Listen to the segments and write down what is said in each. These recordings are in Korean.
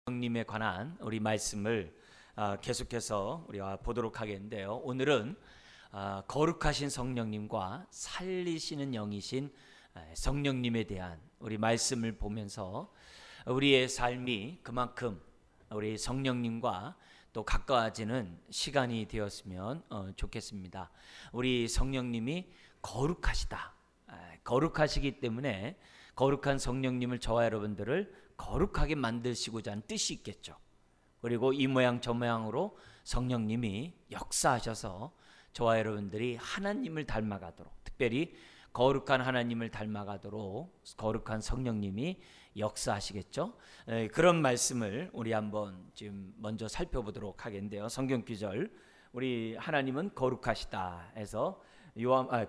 성령님에 관한 우리 말씀을 계속해서 우리가 보도록 하겠는데요. 오늘은 거룩하신 성령님과 살리시는 영이신 성령님에 대한 우리 말씀을 보면서 우리의 삶이 그만큼 우리 성령님과 또 가까워지는 시간이 되었으면 좋겠습니다. 우리 성령님이 거룩하시다. 거룩하시기 때문에 거룩한 성령님을 저와 여러분들을 거룩하게 만드시고자 하는 뜻이 있겠죠. 그리고 이 모양 저 모양으로 성령님이 역사하셔서 저와 여러분들이 하나님을 닮아가도록, 특별히 거룩한 하나님을 닮아가도록 거룩한 성령님이 역사하시겠죠. 그런 말씀을 우리 한번 지금 먼저 살펴보도록 하겠는데요. 성경 구절, 우리 하나님은 거룩하시다 해서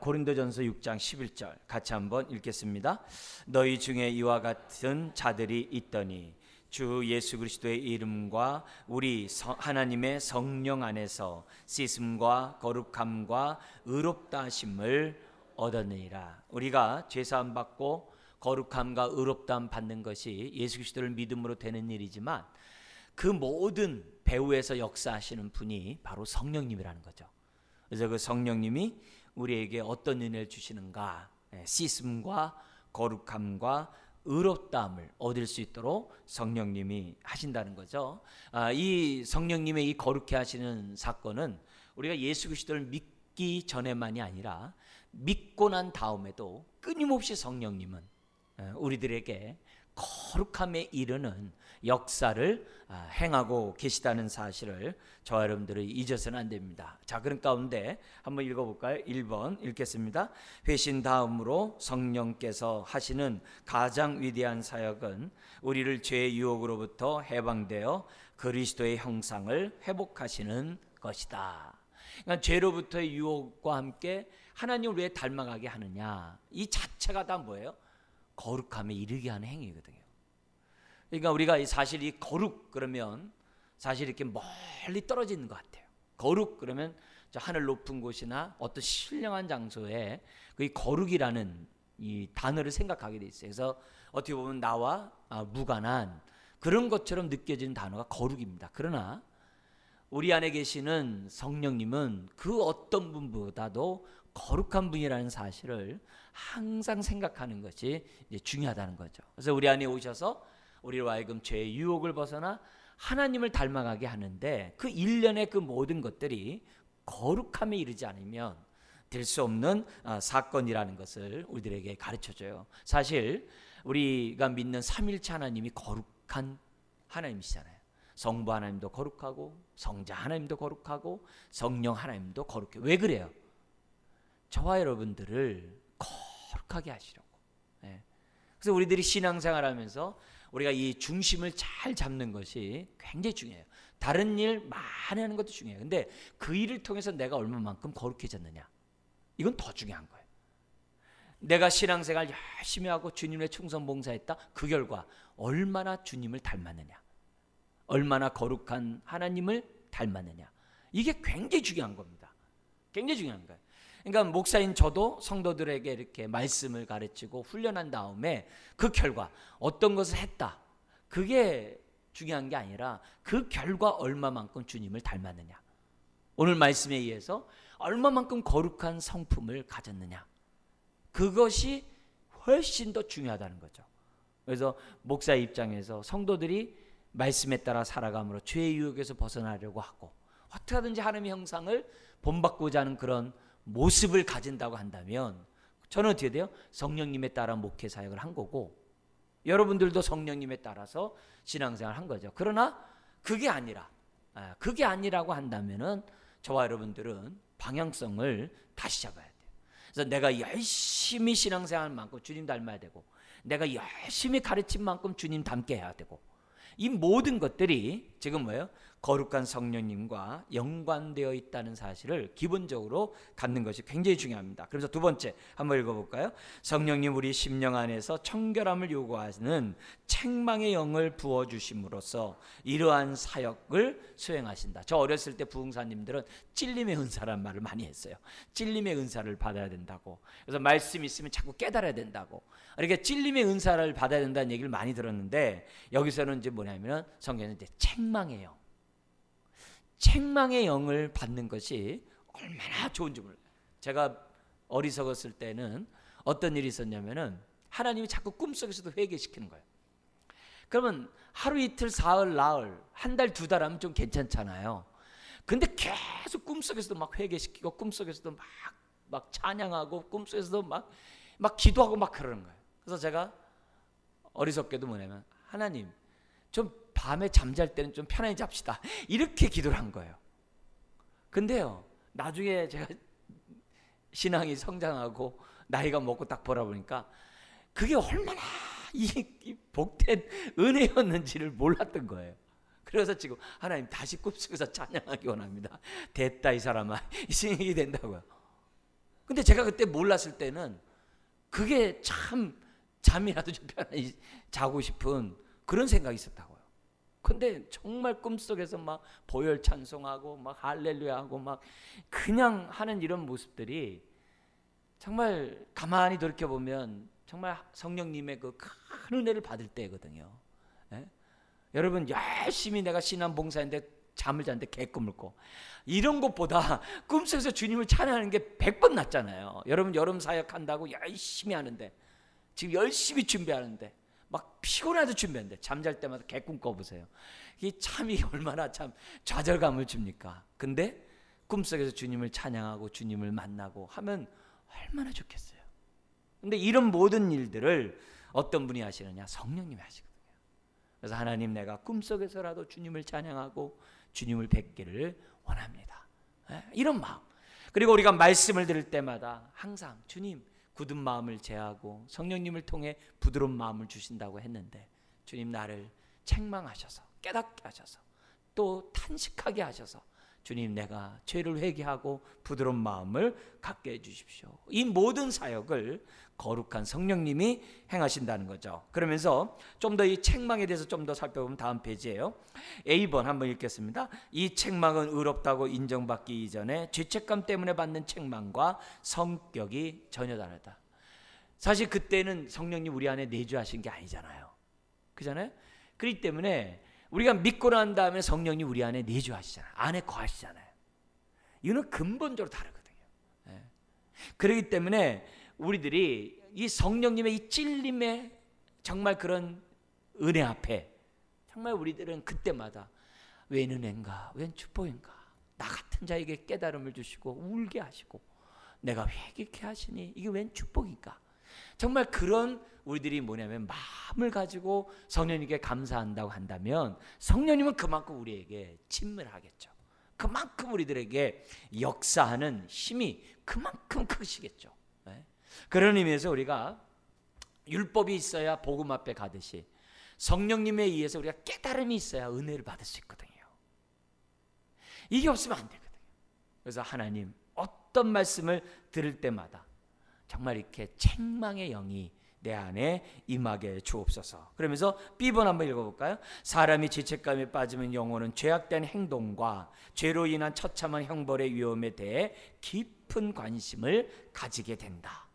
고린도전서 6장 11절 같이 한번 읽겠습니다. 너희 중에 이와 같은 자들이 있더니 주 예수 그리스도의 이름과 우리 하나님의 성령 안에서 씻음과 거룩함과 의롭다 하심을 얻었느니라. 우리가 죄사함 받고 거룩함과 의롭다함 받는 것이 예수 그리스도를 믿음으로 되는 일이지만 그 모든 배후에서 역사하시는 분이 바로 성령님이라는 거죠. 그래서 그 성령님이 우리에게 어떤 은혜를 주시는가, 씻음과 거룩함과 의롭다함을 얻을 수 있도록 성령님이 하신다는 거죠. 이 성령님의 이 거룩해 하시는 사건은 우리가 예수 그리스도를 믿기 전에만이 아니라 믿고 난 다음에도 끊임없이 성령님은 우리들에게 거룩함에 이르는 역사를 행하고 계시다는 사실을 저와 여러분들이 잊어서는 안 됩니다. 자, 그런 가운데 한번 읽어볼까요? 1번 읽겠습니다. 회신 다음으로 성령께서 하시는 가장 위대한 사역은 우리를 죄의 유혹으로부터 해방되어 그리스도의 형상을 회복하시는 것이다. 그러니까 죄로부터의 유혹과 함께 하나님을 왜 닮아가게 하느냐, 이 자체가 다 뭐예요? 거룩함에 이르게 하는 행위거든요. 그러니까 우리가 사실 이 거룩 그러면 사실 이렇게 멀리 떨어져 있는 것 같아요. 거룩 그러면 저 하늘 높은 곳이나 어떤 신령한 장소에 그 거룩이라는 이 단어를 생각하게 돼 있어요. 그래서 어떻게 보면 나와 무관한 그런 것처럼 느껴지는 단어가 거룩입니다. 그러나 우리 안에 계시는 성령님은 그 어떤 분보다도 거룩한 분이라는 사실을 항상 생각하는 것이 이제 중요하다는 거죠. 그래서 우리 안에 오셔서 우리로 하여금 죄의 유혹을 벗어나 하나님을 닮아가게 하는데 그 일련의 그 모든 것들이 거룩함에 이르지 않으면 될 수 없는 사건이라는 것을 우리들에게 가르쳐줘요. 사실 우리가 믿는 삼일체 하나님이 거룩한 하나님이시잖아요. 성부 하나님도 거룩하고 성자 하나님도 거룩하고 성령 하나님도 거룩해요. 왜 그래요? 저와 여러분들을 거룩하게 하시려고. 그래서 우리들이 신앙생활하면서 우리가 이 중심을 잘 잡는 것이 굉장히 중요해요. 다른 일 많이 하는 것도 중요해요. 근데 그 일을 통해서 내가 얼마만큼 거룩해졌느냐, 이건 더 중요한 거예요. 내가 신앙생활 열심히 하고 주님의 충성 봉사했다, 그 결과 얼마나 주님을 닮았느냐, 얼마나 거룩한 하나님을 닮았느냐, 이게 굉장히 중요한 겁니다. 굉장히 중요한 거예요. 그러니까 목사인 저도 성도들에게 이렇게 말씀을 가르치고 훈련한 다음에 그 결과 어떤 것을 했다, 그게 중요한 게 아니라 그 결과 얼마만큼 주님을 닮았느냐, 오늘 말씀에 의해서 얼마만큼 거룩한 성품을 가졌느냐, 그것이 훨씬 더 중요하다는 거죠. 그래서 목사의 입장에서 성도들이 말씀에 따라 살아감으로 죄의 유혹에서 벗어나려고 하고 어떻게 하든지 하나님의 형상을 본받고자 하는 그런 모습을 가진다고 한다면 저는 어떻게 돼요? 성령님에 따라 목회 사역을 한 거고 여러분들도 성령님에 따라서 신앙생활을 한 거죠. 그러나 그게 아니라고 한다면은 저와 여러분들은 방향성을 다시 잡아야 돼요. 그래서 내가 열심히 신앙생활 만큼 주님 닮아야 되고, 내가 열심히 가르친 만큼 주님 닮게 해야 되고, 이 모든 것들이 지금 뭐예요? 거룩한 성령님과 연관되어 있다는 사실을 기본적으로 갖는 것이 굉장히 중요합니다. 그래서 두 번째 한번 읽어볼까요? 성령님 우리 심령 안에서 청결함을 요구하는 책망의 영을 부어주심으로써 이러한 사역을 수행하신다. 저 어렸을 때 부흥사님들은 찔림의 은사라는 말을 많이 했어요. 찔림의 은사를 받아야 된다고. 그래서 말씀이 있으면 자꾸 깨달아야 된다고. 그러니까 찔림의 은사를 받아야 된다는 얘기를 많이 들었는데, 여기서는 이제 뭐냐면 성경은 이제 책망의 영, 책망의 영을 받는 것이 얼마나 좋은지 몰라요. 제가 어리석었을 때는 어떤 일이 있었냐면은 하나님이 자꾸 꿈속에서도 회개시키는 거예요. 그러면 하루 이틀 사흘 나흘 한 달 두 달 하면 좀 괜찮잖아요. 근데 계속 꿈속에서도 막 회개시키고 꿈속에서도 막 찬양하고 꿈속에서도 막 기도하고 막 그러는 거예요. 그래서 제가 어리석게도 뭐냐면 하나님 좀 밤에 잠잘 때는 좀 편안히 잡시다, 이렇게 기도를 한 거예요. 근데요, 나중에 제가 신앙이 성장하고 나이가 먹고 딱 보라 보니까 그게 얼마나 이 복된 은혜였는지를 몰랐던 거예요. 그래서 지금 하나님 다시 꿈속에서 찬양하기 원합니다. 됐다 이 사람아, 이 생각이 된다고요. 근데 제가 그때 몰랐을 때는 그게 참 잠이라도 좀 편안히 자고 싶은 그런 생각이 있었다고요. 근데 정말 꿈속에서 막 보혈 찬송하고 막 할렐루야하고 막 그냥 하는 이런 모습들이 정말 가만히 돌이켜보면 정말 성령님의 그 큰 은혜를 받을 때거든요. 예? 여러분, 열심히 내가 신앙 봉사인데 잠을 자는데 개꿈을 꿔, 이런 것보다 꿈속에서 주님을 찬양하는 게 100번 낫잖아요. 여러분, 여름 사역한다고 열심히 하는데, 지금 열심히 준비하는데 막 피곤해도 준비하는데 잠잘 때마다 개꿈 꿔보세요. 이게 참이 얼마나 참 좌절감을 줍니까? 근데 꿈속에서 주님을 찬양하고 주님을 만나고 하면 얼마나 좋겠어요. 근데 이런 모든 일들을 어떤 분이 하시느냐? 성령님이 하시거든요. 그래서 하나님, 내가 꿈속에서라도 주님을 찬양하고 주님을 뵙기를 원합니다. 이런 마음. 그리고 우리가 말씀을 들을 때마다 항상 주님, 굳은 마음을 제하고 성령님을 통해 부드러운 마음을 주신다고 했는데, 주님 나를 책망하셔서 깨닫게 하셔서 또 탄식하게 하셔서 주님, 내가 죄를 회개하고 부드러운 마음을 갖게 해주십시오. 이 모든 사역을 거룩한 성령님이 행하신다는 거죠. 그러면서 좀 더 이 책망에 대해서 좀 더 살펴보면 다음 페이지예요. A번 한번 읽겠습니다. 이 책망은 의롭다고 인정받기 이전에 죄책감 때문에 받는 책망과 성격이 전혀 다르다. 사실 그때는 성령님 우리 안에 내주하신 게 아니잖아요. 그잖아요. 그렇기 때문에 우리가 믿고 난 다음에 성령님 우리 안에 내주하시잖아요. 안에 거하시잖아요. 이거는 근본적으로 다르거든요. 그렇기 때문에 우리들이 이 성령님의 이 찔림의 정말 그런 은혜 앞에 정말 우리들은 그때마다 웬 은혜인가, 웬 축복인가, 나 같은 자에게 깨달음을 주시고 울게 하시고 내가 회개케 하시니 이게 웬 축복인가. 정말 그런 우리들이 뭐냐면 마음을 가지고 성령님께 감사한다고 한다면 성령님은 그만큼 우리에게 친밀하겠죠. 그만큼 우리들에게 역사하는 힘이 그만큼 크시겠죠. 그런 의미에서 우리가 율법이 있어야 복음 앞에 가듯이 성령님에 의해서 우리가 깨달음이 있어야 은혜를 받을 수 있거든요. 이게 없으면 안 되거든요. 그래서 하나님, 어떤 말씀을 들을 때마다 정말 이렇게 책망의 영이 내 안에 임하게 주옵소서. 그러면서 B번 한번 읽어볼까요? 사람이 죄책감에 빠지면 영혼은 죄악된 행동과 죄로 인한 처참한 형벌의 위험에 대해 깊은 관심을 가지게 된다.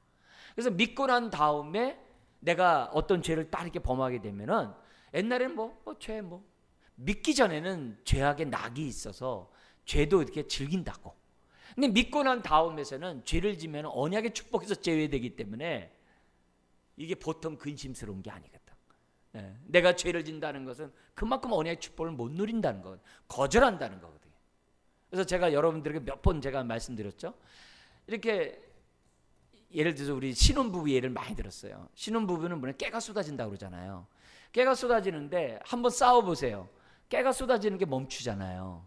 그래서 믿고 난 다음에 내가 어떤 죄를 딱 이렇게 범하게 되면은 옛날에는 죄 믿기 전에는 죄악의 낙이 있어서 죄도 이렇게 즐긴다고. 근데 믿고 난 다음에서는 죄를 지면 언약의 축복에서 제외되기 때문에 이게 보통 근심스러운 게 아니거든. 내가 죄를 진다는 것은 그만큼 언약의 축복을 못 누린다는 거, 거절한다는 거거든요. 그래서 제가 여러분들에게 몇 번 제가 말씀드렸죠. 이렇게 예를 들어서 우리 신혼부부 예를 많이 들었어요. 신혼부부는 뭐냐, 깨가 쏟아진다고 그러잖아요. 깨가 쏟아지는데 한번 싸워보세요. 깨가 쏟아지는 게 멈추잖아요.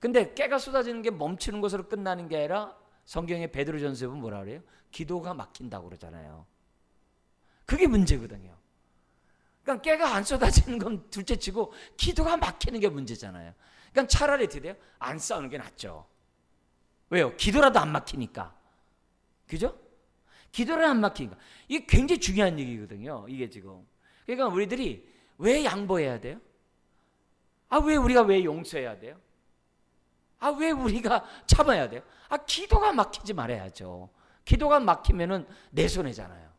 근데 깨가 쏟아지는 게 멈추는 것으로 끝나는 게 아니라 성경의 베드로전서에 보면 뭐라 그래요? 기도가 막힌다고 그러잖아요. 그게 문제거든요. 그러니까 깨가 안 쏟아지는 건 둘째치고 기도가 막히는 게 문제잖아요. 그러니까 차라리 어떻게 돼요? 안 싸우는 게 낫죠. 왜요? 기도라도 안 막히니까. 그죠? 기도를 안 막히니까. 이게 굉장히 중요한 얘기거든요. 이게 지금. 그러니까 우리들이 왜 양보해야 돼요? 왜 우리가 왜 용서해야 돼요? 왜 우리가 참아야 돼요? 기도가 막히지 말아야죠. 기도가 막히면은 내 손해잖아요.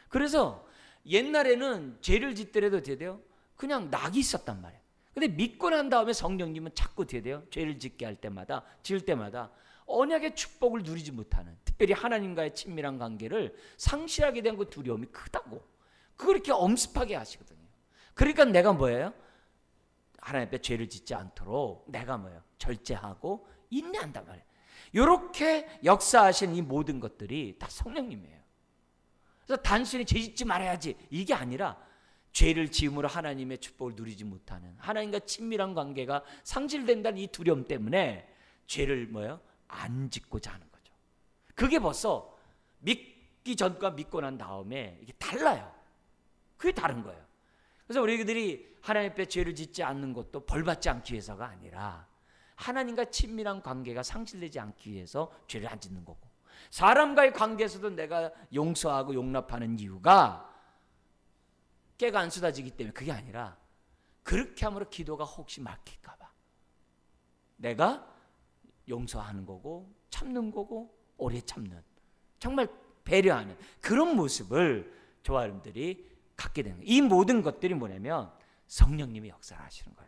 그래서 옛날에는 죄를 짓더라도 어떻게 돼요? 그냥 낙이 있었단 말이에요. 근데 믿고 난 다음에 성령님은 자꾸 어떻게 돼요? 죄를 짓게 할 때마다, 지을 때마다 언약의 축복을 누리지 못하는, 특별히 하나님과의 친밀한 관계를 상실하게 된 그 두려움이 크다고. 그걸 이렇게 엄습하게 하시거든요. 그러니까 내가 뭐예요? 하나님 앞에 죄를 짓지 않도록 내가 뭐예요? 절제하고 인내한단 말이에요. 이렇게 역사하신 이 모든 것들이 다 성령님이에요. 그래서 단순히 죄 짓지 말아야지 이게 아니라 죄를 지음으로 하나님의 축복을 누리지 못하는, 하나님과 친밀한 관계가 상실된다는 이 두려움 때문에 죄를 뭐예요? 안 짓고자 하는 거죠. 그게 벌써 믿기 전과 믿고 난 다음에 이게 달라요. 그게 다른 거예요. 그래서 우리들이 하나님 앞에 죄를 짓지 않는 것도 벌받지 않기 위해서가 아니라 하나님과 친밀한 관계가 상실되지 않기 위해서 죄를 안 짓는 거고, 사람과의 관계에서도 내가 용서하고 용납하는 이유가 깨가 안 쏟아지기 때문에 그게 아니라 그렇게 함으로 기도가 혹시 막힐까 봐 내가 용서하는 거고 참는 거고 오래 참는, 정말 배려하는 그런 모습을 저와 여러분들이 갖게 되는 거예요. 이 모든 것들이 뭐냐면 성령님이 역사를 하시는 거예요.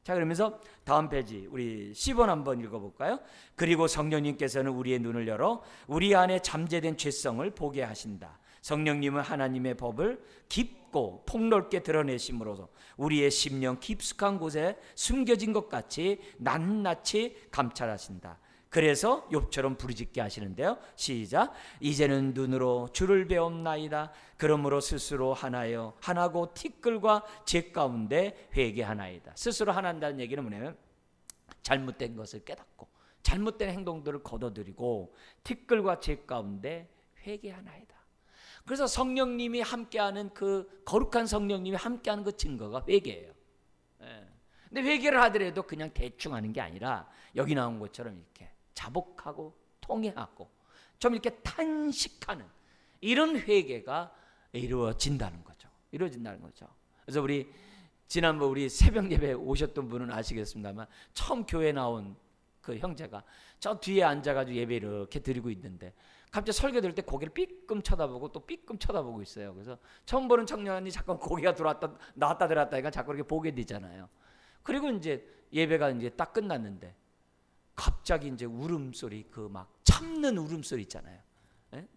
자, 그러면서 다음 페이지 우리 10번 한번 읽어볼까요? 그리고 성령님께서는 우리의 눈을 열어 우리 안에 잠재된 죄성을 보게 하신다. 성령님은 하나님의 법을 깊고 폭넓게 드러내심으로써 우리의 심령 깊숙한 곳에 숨겨진 것 같이 낱낱이 감찰하신다. 그래서 욥처럼 부르짖게 하시는데요. 시작. 이제는 눈으로 주를 배움나이다. 그러므로 스스로 하나고 티끌과 죄 가운데 회개하나이다. 스스로 하나한다는 얘기는 뭐냐면 잘못된 것을 깨닫고 잘못된 행동들을 걷어들이고 티끌과 죄 가운데 회개하나이다. 그래서 성령님이 함께하는 그 거룩한 성령님이 함께하는 그 증거가 회개예요. 근데 회개를 하더라도 그냥 대충 하는 게 아니라 여기 나온 것처럼 이렇게 자복하고 통회하고 좀 이렇게 탄식하는 이런 회개가 이루어진다는 거죠. 이루어진다는 거죠. 그래서 우리 지난번 우리 새벽 예배 오셨던 분은 아시겠습니다만 처음 교회 나온 그 형제가 저 뒤에 앉아가지고 예배 이렇게 드리고 있는데 갑자기 설교 들을 때 고개를 삐끔 쳐다보고 또 삐끔 쳐다보고 있어요. 그래서 처음 보는 청년이 자꾸 고개가 들어왔다 나왔다 들어왔다 하니까 자꾸 이렇게 보게 되잖아요. 그리고 이제 예배가 이제 딱 끝났는데 갑자기 이제 울음소리, 그 막 참는 울음소리 있잖아요. 예?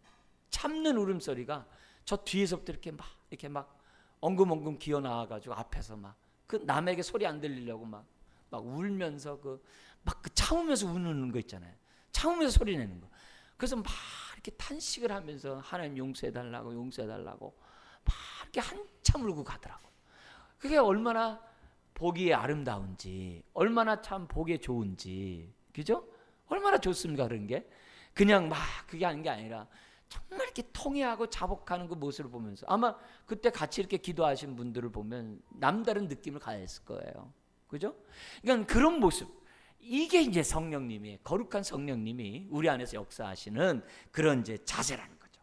참는 울음소리가 저 뒤에서부터 이렇게 막 엉금엉금 기어 나와가지고 앞에서 막 그 남에게 소리 안 들리려고 막 울면서 막 참으면서 우는 거 있잖아요. 참으면서 소리 내는 거. 그래서 막 이렇게 탄식을 하면서 하나님 용서해달라고 막 이렇게 한참 울고 가더라고. 그게 얼마나 보기에 아름다운지, 얼마나 참 보기에 좋은지, 그죠? 얼마나 좋습니까 그런 게? 그냥 막 그게 하는 게 아니라 정말 이렇게 통회하고 자복하는 그 모습을 보면서 아마 그때 같이 이렇게 기도하신 분들을 보면 남다른 느낌을 가졌을 거예요. 그죠? 그러니까 그런 모습, 이게 이제 성령님이, 거룩한 성령님이 우리 안에서 역사하시는 그런 이제 자세라는 거죠.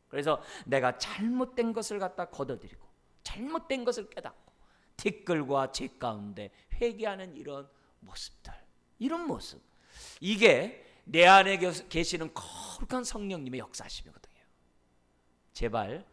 그래서 내가 잘못된 것을 갖다 걷어들이고 잘못된 것을 깨닫고 티끌과 죄 가운데 회개하는 이런 모습들, 이런 모습, 이게 내 안에 계시는 거룩한 성령님의 역사심이거든요. 제발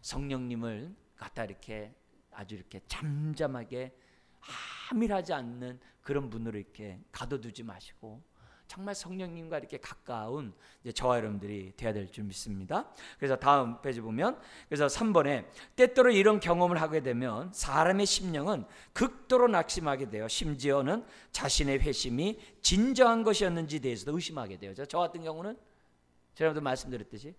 성령님을 갖다 이렇게 아주 이렇게 잠잠하게 함일하지 않는 그런 분으로 이렇게 가둬두지 마시고 정말 성령님과 이렇게 가까운 이제 저와 여러분들이 되어야 될 줄 믿습니다. 그래서 다음 페이지 보면, 그래서 3번에 때때로 이런 경험을 하게 되면 사람의 심령은 극도로 낙심하게 되어 심지어는 자신의 회심이 진정한 것이었는지 대해서도 의심하게 돼요. 저 같은 경우는 제가 말씀드렸듯이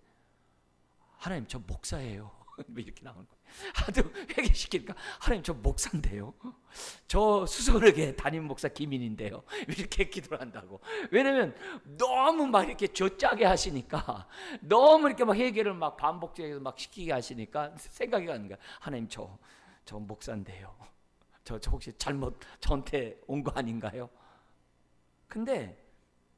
하나님 저 목사예요. 이렇게 나오는 거예요. 하도 회개시키니까 하나님 저 목사인데요. 저 수서르게 담임 목사 김인인데요. 이렇게 기도를 한다고. 왜냐면 너무 막 이렇게 쥐어짜게 하시니까, 너무 이렇게 막 회개를 막 반복적으로 막 시키게 하시니까 생각이 가는 거야. 하나님 저 저 목사인데요. 저 혹시 잘못 저한테 온 거 아닌가요? 근데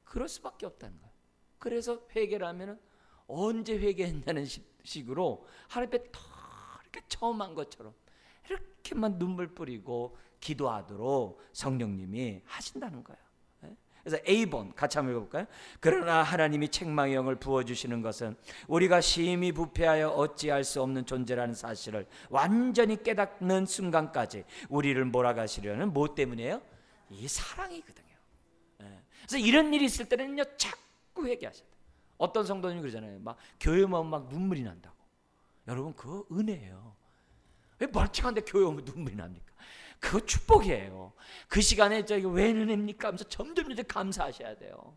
그럴 수밖에 없다는 거예요. 그래서 회개를 하면은 언제 회개했냐는 식으로 하나님 앞에 더 이렇게 처음 한 것처럼 이렇게만 눈물 뿌리고 기도하도록 성령님이 하신다는 거예요. 그래서 A번 같이 한번 읽어볼까요? 그러나 하나님이 책망의 영을 부어주시는 것은 우리가 심히 부패하여 어찌할 수 없는 존재라는 사실을 완전히 깨닫는 순간까지 우리를 몰아가시려는 뭐 때문이에요? 이 사랑이거든요. 그래서 이런 일이 있을 때는요 자꾸 회개하셔야 돼요. 어떤 성도님이 그러잖아요. 막 교회 오면 막 눈물이 난다고. 여러분 그거 은혜예요. 왜 멀쩡한데 교회 오면 눈물이 납니까? 그거 축복이에요. 그 시간에 저기 왜 은혜입니까? 하면서 점점 이제 감사하셔야 돼요.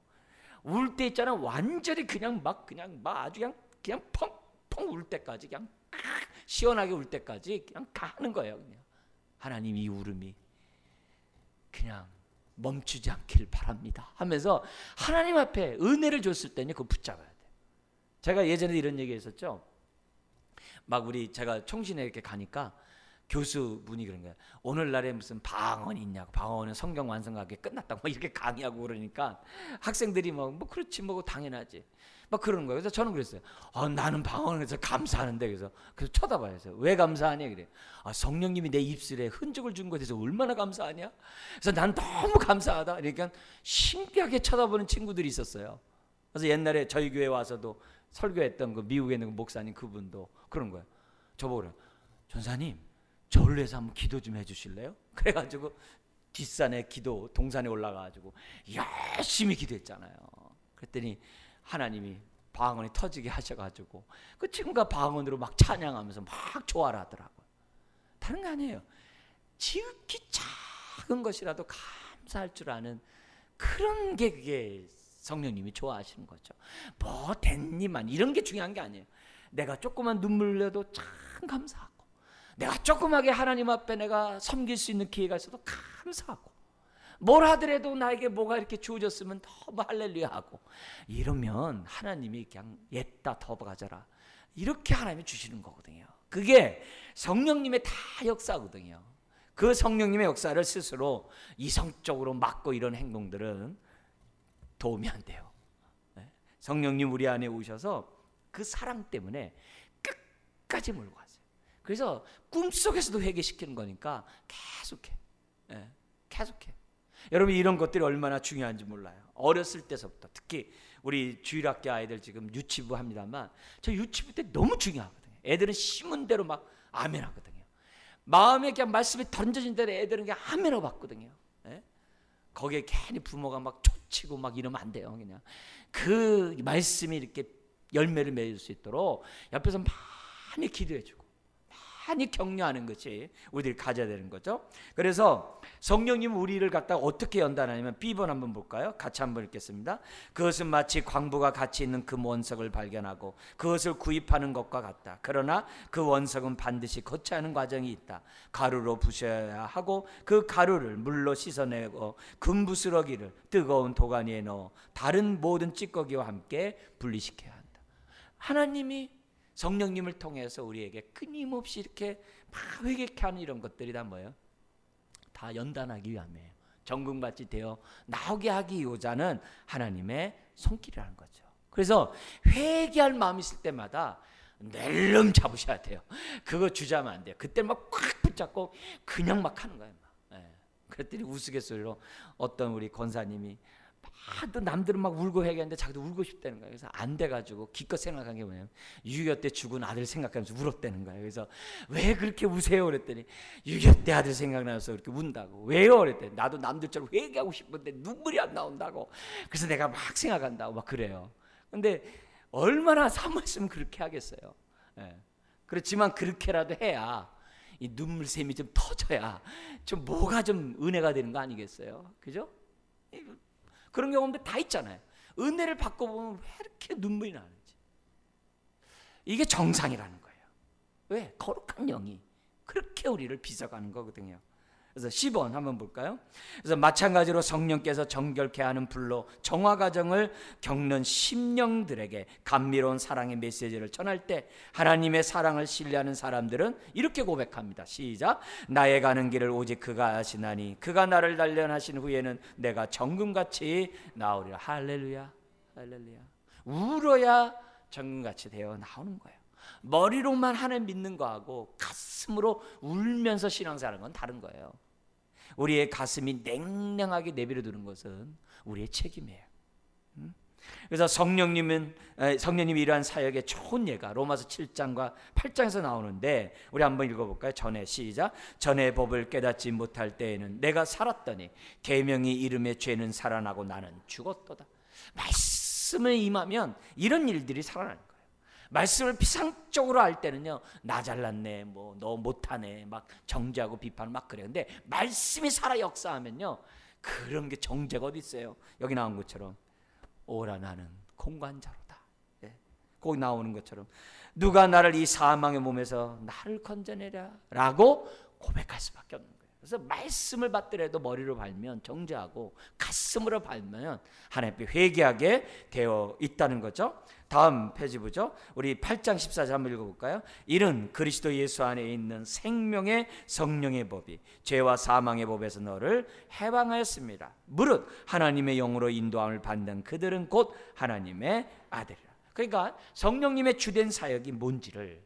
울 때 있잖아. 완전히 그냥 막 아주 그냥 펑펑 울 때까지 그냥 시원하게 울 때까지 그냥 가는 거예요. 그냥 하나님 이 울음이 그냥 멈추지 않길 바랍니다 하면서 하나님 앞에 은혜를 줬을 때는 그거 붙잡아야 돼요. 제가 예전에 이런 얘기 했었죠. 막 제가 총신에 이렇게 가니까 교수분이 그런 거예요. 오늘날에 무슨 방언이 있냐고. 방언은 성경 완성하게 끝났다고 막 이렇게 강의하고 그러니까 학생들이 뭐 그렇지 뭐 당연하지 막 그러는 거예요. 그래서 저는 그랬어요. 나는 방언에서 감사하는데 그래서 쳐다봐요. 그래서 왜 감사하냐 그래요. 성령님이 내 입술에 흔적을 준 것에 대해서 얼마나 감사하냐. 그래서 난 너무 감사하다. 그러니까 신기하게 쳐다보는 친구들이 있었어요. 그래서 옛날에 저희 교회 와서도 설교했던 그 미국에 있는 목사님 그분도 그런 거예요. 저보고 그래요. 전사님 저를 위해서 한번 기도 좀 해주실래요? 그래가지고 뒷산에 동산에 올라가가지고 열심히 기도했잖아요. 그랬더니 하나님이 방언이 터지게 하셔가지고 그 친구가 방언으로 막 찬양하면서 막 좋아라 하더라고요. 다른 거 아니에요. 지극히 작은 것이라도 감사할 줄 아는 그런 게 그게 성령님이 좋아하시는 거죠. 뭐 됐니만 이런 게 중요한 게 아니에요. 내가 조그만 눈물 흘려도 참 감사하고 내가 조그맣게 하나님 앞에 내가 섬길 수 있는 기회가 있어도 감사하고 뭘 하더라도 나에게 뭐가 이렇게 주어졌으면 더 할렐루야 하고 이러면 하나님이 그냥 옛다 더 가져라 이렇게 하나님이 주시는 거거든요. 그게 성령님의 다 역사거든요. 그 성령님의 역사를 스스로 이성적으로 막고 이런 행동들은 도움이 안 돼요. 성령님 우리 안에 오셔서 그 사랑 때문에 끝까지 몰고 가세요. 그래서 꿈속에서도 회개시키는 거니까 계속해. 계속해. 여러분 이런 것들이 얼마나 중요한지 몰라요. 어렸을 때서부터 특히 우리 주일학교 아이들 지금 유치부 합니다만 저 유치부 때 너무 중요하거든요. 애들은 심은 대로 막 아멘 하거든요. 마음에 그냥 말씀이 던져진 대로 애들은 그냥 아멘하고 받거든요. 거기에 괜히 부모가 막 초치고 막 이러면 안 돼요. 그냥 그 말씀이 이렇게 열매를 맺을 수 있도록 옆에서 많이 기도해주고 많이 격려하는 것이 우리들이 가져야 되는 거죠. 그래서 성령님은 우리를 갖다가 어떻게 연단하냐면 B번 한번 볼까요? 같이 한번 읽겠습니다. 그것은 마치 광부가 가치 있는 금 원석을 발견하고 그것을 구입하는 것과 같다. 그러나 그 원석은 반드시 거쳐야 하는 과정이 있다. 가루로 부셔야 하고 그 가루를 물로 씻어내고 금부스러기를 뜨거운 도가니에 넣어 다른 모든 찌꺼기와 함께 분리시켜야 한다. 하나님이 성령님을 통해서 우리에게 끊임없이 이렇게 막 회개케 하는 이런 것들이 다 뭐예요? 다 연단하기 위함이에요. 정금같이 되어 나오게 하기 위하자는 하나님의 손길이라는 거죠. 그래서 회개할 마음이 있을 때마다 낼름 잡으셔야 돼요. 그거 주저하면 안 돼요. 그때 막 꽉 붙잡고 그냥 막 하는 거예요. 그랬더니 우스갯소리로 어떤 우리 권사님이 또 남들은 막 울고 회개하는데 자기도 울고 싶다는 거예요. 그래서 안 돼가지고 기껏 생각한 게 뭐냐면 6.25 때 죽은 아들 생각하면서 울었다는 거예요. 그래서 왜 그렇게 우세요? 그랬더니 6.25 때 아들 생각나서 그렇게 운다고. 왜요? 그랬더니 나도 남들처럼 회개하고 싶은데 눈물이 안 나온다고. 그래서 내가 막 생각한다고 막 그래요. 근데 얼마나 사모했으면 그렇게 하겠어요. 그렇지만 그렇게라도 해야 이 눈물샘이 좀 터져야 좀 뭐가 좀 은혜가 되는 거 아니겠어요? 그죠? 그런 경험들 다 있잖아요. 은혜를 받고 보면 왜 이렇게 눈물이 나는지. 이게 정상이라는 거예요. 왜? 거룩한 영이 그렇게 우리를 빚어가는 거거든요. 그래서 10번 한번 볼까요? 그래서 마찬가지로 성령께서 정결케 하는 불로 정화 과정을 겪는 심령들에게 감미로운 사랑의 메시지를 전할 때 하나님의 사랑을 신뢰하는 사람들은 이렇게 고백합니다. 시작. 나의 가는 길을 오직 그가 아시나니 그가 나를 단련하신 후에는 내가 정금같이 나오리라. 할렐루야, 할렐루야. 울어야 정금같이 되어 나오는 거예요. 머리로만 하나님 믿는 거하고 가슴으로 울면서 신앙생활하는 건 다른 거예요. 우리의 가슴이 냉랭하게 내버려 두는 것은 우리의 책임이에요. 그래서 성령님이 이러한 사역의 좋은 예가 로마서 7장과 8장에서 나오는데 우리 한번 읽어볼까요? 전에 시작. 전에 법을 깨닫지 못할 때에는 내가 살았더니 계명이 이름의 죄는 살아나고 나는 죽었도다. 말씀을 임하면 이런 일들이 살아나는 거예요. 말씀을 피상적으로 할 때는요, 나 잘났네, 뭐 너 못하네, 막 정죄하고 비판 막 그래요. 근데 말씀이 살아 역사하면요, 그런 게 정죄가 어디 있어요? 여기 나온 것처럼 오라 나는 공관자로다. 예, 거기 나오는 것처럼 누가 나를 이 사망의 몸에서 나를 건져내랴라고 고백할 수밖에 없는 거예요. 그래서 말씀을 받더라도 머리로 밟으면 정죄하고 가슴으로 밟으면 하나님께 회개하게 되어 있다는 거죠. 다음 페이지 보죠. 우리 8장 14절 한번 읽어볼까요? 이는 그리스도 예수 안에 있는 생명의 성령의 법이 죄와 사망의 법에서 너를 해방하였습니다. 무릇 하나님의 영으로 인도함을 받는 그들은 곧 하나님의 아들이라. 그러니까 성령님의 주된 사역이 뭔지를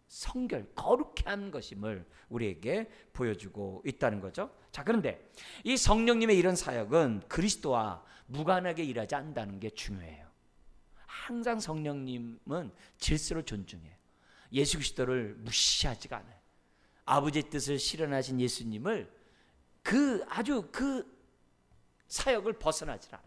성결, 거룩해 한 것임을 우리에게 보여주고 있다는 거죠. 자, 그런데 이 성령님의 이런 사역은 그리스도와 무관하게 일하지 않는다는 게 중요해요. 항상 성령님은 질서를 존중해요. 예수 그리스도를 무시하지가 않아요. 아버지의 뜻을 실현하신 예수님을 그 사역을 벗어나지 않아요.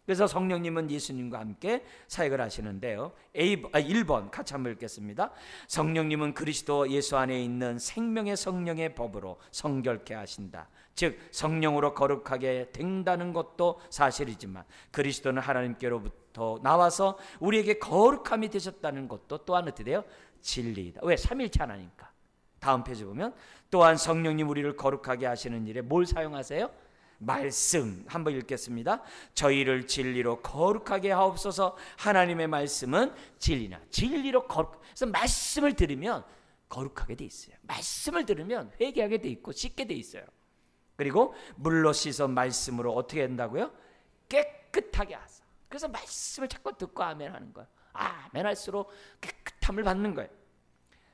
그래서 성령님은 예수님과 함께 사역을 하시는데요. 1번 같이 한번 읽겠습니다. 성령님은 그리스도 예수 안에 있는 생명의 성령의 법으로 성결케 하신다. 즉 성령으로 거룩하게 된다는 것도 사실이지만 그리스도는 하나님께로부터 나와서 우리에게 거룩함이 되셨다는 것도 또한 어떻게 돼요? 진리이다. 왜? 삼일체 하나니까. 다음 페이지 보면 또한 성령님 우리를 거룩하게 하시는 일에 뭘 사용하세요? 말씀 한번 읽겠습니다. 저희를 진리로 거룩하게 하옵소서. 하나님의 말씀은 진리나 진리로 거룩. 그래서 말씀을 들으면 거룩하게 돼 있어요. 말씀을 들으면 회개하게 돼 있고 씻게 돼 있어요. 그리고 물로 씻어 말씀으로 어떻게 한다고요? 깨끗하게 하사. 그래서 말씀을 자꾸 듣고 아멘 하는 거예요. 아멘 할수록 깨끗함을 받는 거예요.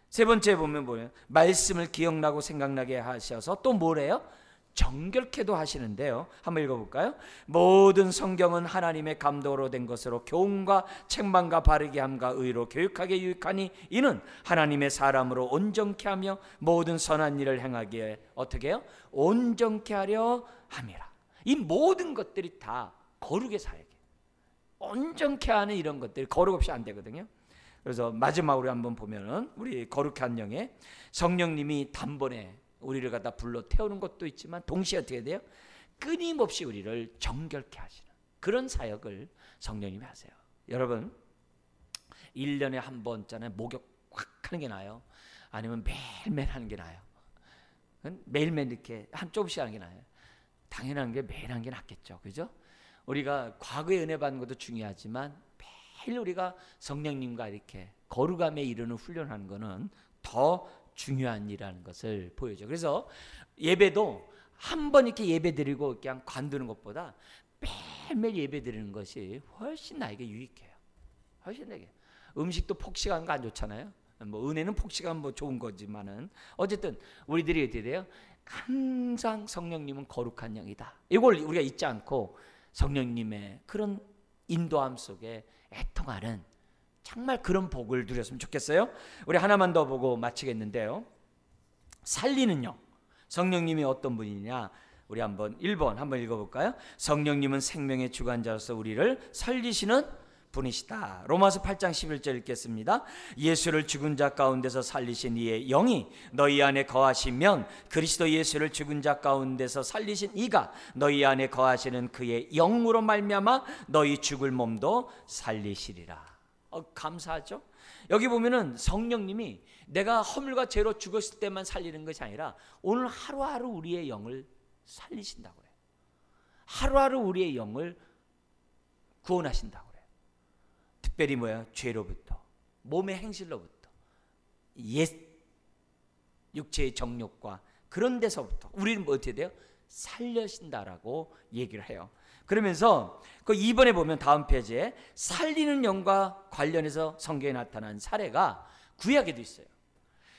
세 번째 보면 뭐예요? 말씀을 기억나고 생각나게 하셔서 또 뭐래요? 정결케도 하시는데요. 한번 읽어볼까요? 모든 성경은 하나님의 감동으로 된 것으로 교훈과 책망과 바르게 함과 의로 교육하게 유익하니 이는 하나님의 사람으로 온전케 하며 모든 선한 일을 행하기에 어떻게 해요? 온전케 하려 함이라. 이 모든 것들이 다 거룩의 사역이에요. 온전케 하는 이런 것들이 거룩 없이 안 되거든요. 그래서 마지막으로 한번 보면은 우리 거룩한 안녕에 성령님이 단번에 우리를 갖다 불러 태우는 것도 있지만 동시에 어떻게 돼요? 끊임없이 우리를 정결케 하시는 그런 사역을 성령님이 하세요. 여러분 1년에 한 번쯤에 목욕 확 하는 게 나아요? 아니면 매일매일 하는 게 나아요? 매일매일 이렇게 한 조금씩 하는 게 나아요? 당연한 게 매일 하는 게 낫겠죠. 그죠? 우리가 과거에 은혜 받는 것도 중요하지만 매일 우리가 성령님과 이렇게 거룩함에 이르는 훈련하는 것은 더 중요한 일이라는 것을 보여줘. 그래서 예배도 한 번 이렇게 예배 드리고 그냥 관두는 것보다 매일매일 예배 드리는 것이 훨씬 나에게 유익해요. 훨씬 나에게. 음식도 폭식하는 거 안 좋잖아요. 뭐 은혜는 폭식하면 뭐 좋은 거지만은 어쨌든 우리들이 어떻게 돼요? 항상 성령님은 거룩한 영이다. 이걸 우리가 잊지 않고 성령님의 그런 인도함 속에 애통하는 정말 그런 복을 누렸으면 좋겠어요. 우리 하나만 더 보고 마치겠는데요. 살리는 영. 성령님이 어떤 분이냐? 우리 한번 1번 한번 읽어볼까요? 성령님은 생명의 주관자로서 우리를 살리시는 분이시다. 로마서 8장 11절 읽겠습니다. 예수를 죽은 자 가운데서 살리신 이의 영이 너희 안에 거하시면 그리스도 예수를 죽은 자 가운데서 살리신 이가 너희 안에 거하시는 그의 영으로 말미암아 너희 죽을 몸도 살리시리라. 감사하죠? 여기 보면은 성령님이 내가 허물과 죄로 죽었을 때만 살리는 것이 아니라 오늘 하루하루 우리의 영을 살리신다고 그래요. 하루하루 우리의 영을 구원하신다고 그래요. 특별히 뭐야? 죄로부터, 몸의 행실로부터, 옛 육체의 정욕과 그런 데서부터 우리는 뭐 어떻게 돼요? 살려신다라고 얘기를 해요. 그러면서 그 2번에 보면 다음 페이지에 살리는 영과 관련해서 성경에 나타난 사례가 구약에도 있어요.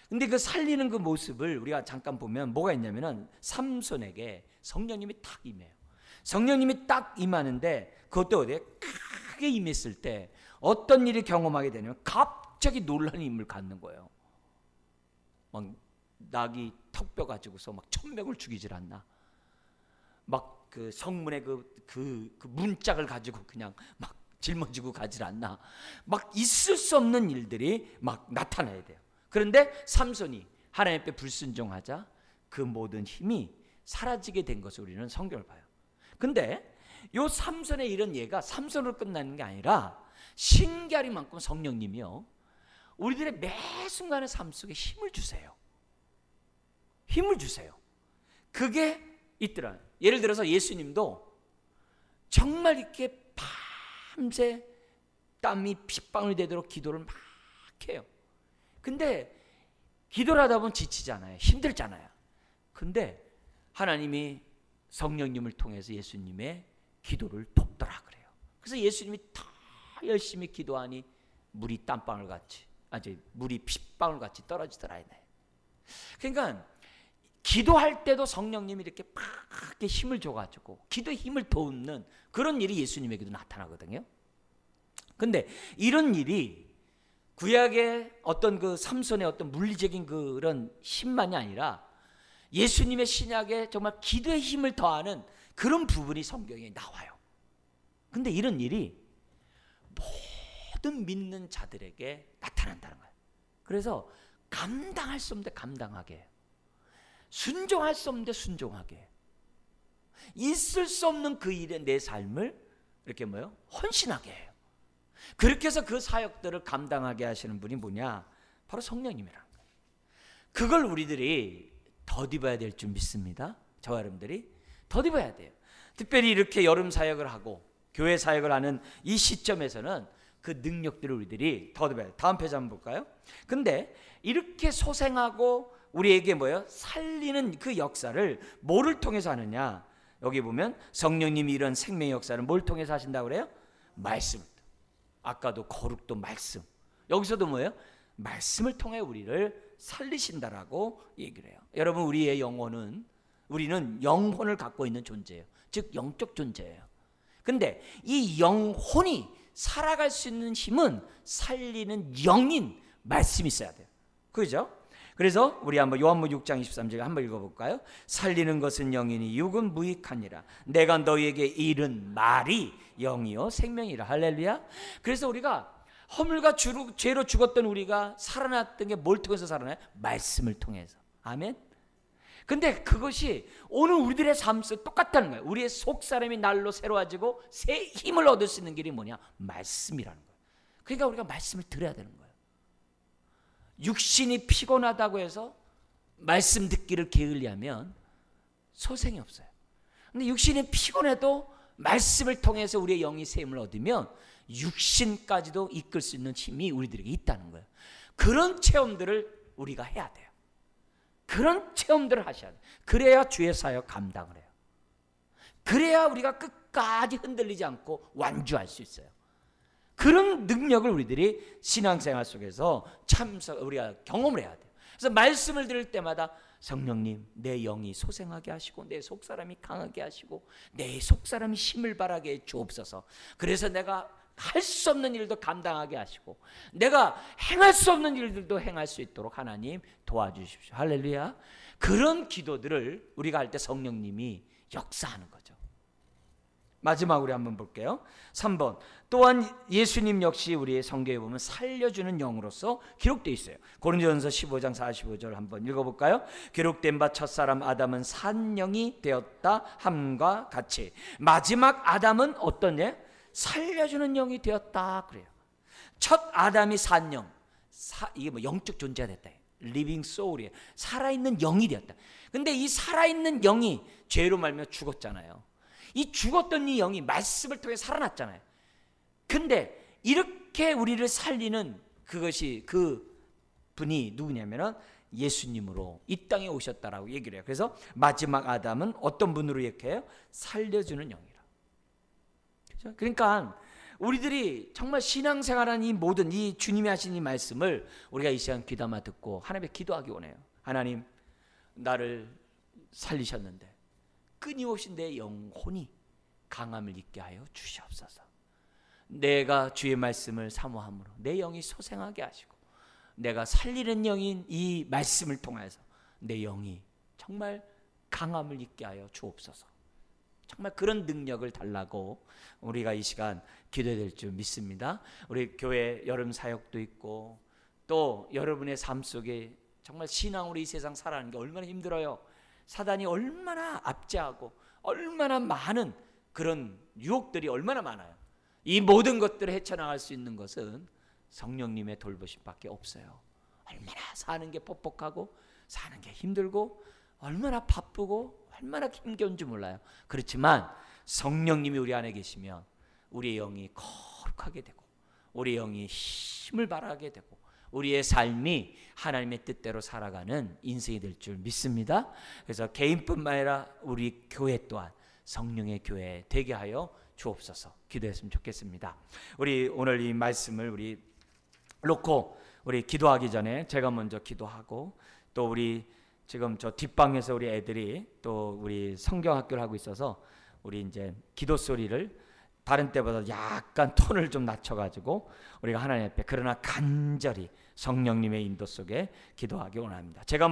근데 그 살리는 그 모습을 우리가 잠깐 보면 뭐가 있냐면은 삼손에게 성령님이 딱 임해요. 성령님이 딱 임하는데 그것도 어디에 크게 임했을 때 어떤 일이 경험하게 되냐면 갑자기 놀라는 힘을 갖는 거예요. 막 낙이 턱뼈 가지고서 막 1000명을 죽이질 않나. 막 그 성문에 그 문짝을 가지고 그냥 막 짊어지고 가질 않나. 막 있을 수 없는 일들이 막 나타나야 돼요. 그런데 삼손이 하나님 앞에 불순종하자 그 모든 힘이 사라지게 된 것을 우리는 성경을 봐요. 근데 요 삼손의 이런 예가 삼손으로 끝나는 게 아니라 신기하리만큼 성령님이요 우리들의 매 순간의 삶 속에 힘을 주세요. 힘을 주세요. 그게 있더라. 예를 들어서 예수님도 정말 이렇게 밤새 땀이 핏방울이 되도록 기도를 막 해요. 근데 기도를 하다 보면 지치잖아요. 힘들잖아요. 근데 하나님이 성령님을 통해서 예수님의 기도를 돕더라 그래요. 그래서 예수님이 더 열심히 기도하니 물이 땀방울 같이 물이 핏방울 같이 떨어지더라. 그러니까 기도할 때도 성령님이 이렇게 막 힘을 줘가지고 기도에 힘을 돋는 그런 일이 예수님에게도 나타나거든요. 근데 이런 일이 구약의 어떤 그 삼손의 어떤 물리적인 그런 힘만이 아니라 예수님의 신약에 정말 기도의 힘을 더하는 그런 부분이 성경에 나와요. 근데 이런 일이 모든 믿는 자들에게 나타난다는 거예요. 그래서 감당할 수 없는데 감당하게 해요. 순종할 수 없는데 순종하게 해요. 있을 수 없는 그 일에 내 삶을 이렇게 헌신하게 해요. 그렇게 해서 그 사역들을 감당하게 하시는 분이 뭐냐? 바로 성령님이라는 거예요. 그걸 우리들이 덧입어야 될 줄 믿습니다. 저와 여러분들이 덧입어야 돼요. 특별히 이렇게 여름 사역을 하고 교회 사역을 하는 이 시점에서는 그 능력들을 우리들이 덧입어야 돼요. 다음 페이지 한번 볼까요? 근데 이렇게 소생하고 우리에게 살리는 그 역사를 뭐를 통해서 하느냐? 여기 보면 성령님이 이런 생명의 역사를 뭘 통해서 하신다고 그래요? 말씀. 아까도 거룩도 말씀. 여기서도 말씀을 통해 우리를 살리신다라고 얘기를 해요. 여러분 우리의 우리는 영혼을 갖고 있는 존재예요. 즉 영적 존재예요. 근데 이 영혼이 살아갈 수 있는 힘은 살리는 영인 말씀이 있어야 돼요. 그죠? 그래서 우리 한번 요한복음 6장 23절 한번 읽어볼까요? 살리는 것은 영이니 육은 무익하니라. 내가 너희에게 이른 말이 영이요 생명이라. 할렐루야. 그래서 우리가 허물과 죄로 죽었던 우리가 살아났던 게 뭘 통해서 살아나요? 말씀을 통해서. 아멘. 근데 그것이 오늘 우리들의 삶 속에 똑같다는 거예요. 우리의 속사람이 날로 새로워지고 새 힘을 얻을 수 있는 길이 뭐냐? 말씀이라는 거예요. 그러니까 우리가 말씀을 들어야 되는 거예요. 육신이 피곤하다고 해서 말씀 듣기를 게을리하면 소생이 없어요. 근데 육신이 피곤해도 말씀을 통해서 우리의 영이 새 힘을 얻으면 육신까지도 이끌 수 있는 힘이 우리들에게 있다는 거예요. 그런 체험들을 우리가 해야 돼요. 그런 체험들을 하셔야 돼요. 그래야 주의 사역 감당을 해요. 그래야 우리가 끝까지 흔들리지 않고 완주할 수 있어요. 그런 능력을 우리들이 신앙생활 속에서 우리가 경험을 해야 돼요. 그래서 말씀을 들을 때마다 성령님 내 영이 소생하게 하시고 내 속사람이 강하게 하시고 내 속사람이 힘을 발하게 주옵소서. 그래서 내가 할 수 없는 일도 감당하게 하시고 내가 행할 수 없는 일들도 행할 수 있도록 하나님 도와주십시오. 할렐루야. 그런 기도들을 우리가 할 때 성령님이 역사하는 거죠. 마지막으로 한번 볼게요. 3번. 또한 예수님 역시 우리의 성경에 보면 살려주는 영으로서 기록되어 있어요. 고린도전서 15장 45절 한번 읽어볼까요? 기록된 바 첫사람 아담은 산 영이 되었다 함과 같이 마지막 아담은 어떤 예? 살려주는 영이 되었다 그래요. 첫 아담이 산 영, 이게 뭐 영적 존재가 됐다. 리빙 소울이에요. 살아있는 영이 되었다. 근데 이 살아있는 영이 죄로 말며 죽었잖아요. 이 죽었던 이 영이 말씀을 통해 살아났잖아요. 근데 이렇게 우리를 살리는 그것이 그 분이 누구냐면은 예수님으로 이 땅에 오셨다라고 얘기를 해요. 그래서 마지막 아담은 어떤 분으로 이렇게 해요? 살려주는 영이라. 그렇죠? 그러니까 우리들이 정말 신앙생활하는 이 모든 이 주님이 하신 이 말씀을 우리가 이 시간 귀담아 듣고 하나님께 기도하기 원해요. 하나님, 나를 살리셨는데 끊임없이 내 영혼이 강함을 잊게 하여 주시옵소서. 내가 주의 말씀을 사모함으로 내 영이 소생하게 하시고 내가 살리는 영인 이 말씀을 통해서 내 영이 정말 강함을 잊게 하여 주옵소서. 정말 그런 능력을 달라고 우리가 이 시간 기도될 줄 믿습니다. 우리 교회 여름 사역도 있고 또 여러분의 삶 속에 정말 신앙으로 이 세상 살아가는 게 얼마나 힘들어요. 사단이 얼마나 압제하고 얼마나 많은 그런 유혹들이 얼마나 많아요. 이 모든 것들을 헤쳐나갈 수 있는 것은 성령님의 돌보심밖에 없어요. 얼마나 사는 게 퍽퍽하고 사는 게 힘들고 얼마나 바쁘고 얼마나 힘겨운지 몰라요. 그렇지만 성령님이 우리 안에 계시면 우리의 영이 거룩하게 되고 우리의 영이 힘을 발하게 되고 우리의 삶이 하나님의 뜻대로 살아가는 인생이 될 줄 믿습니다. 그래서 개인뿐만 아니라 우리 교회 또한 성령의 교회 되게 하여 주옵소서. 기도했으면 좋겠습니다. 우리 오늘 이 말씀을 우리 놓고 우리 기도하기 전에 제가 먼저 기도하고 또 우리 지금 저 뒷방에서 우리 애들이 또 우리 성경학교를 하고 있어서 우리 이제 기도 소리를 다른 때보다 약간 톤을 좀 낮춰가지고 우리가 하나님 앞에 그러나 간절히 성령님의 인도 속에 기도하기 원합니다. 제가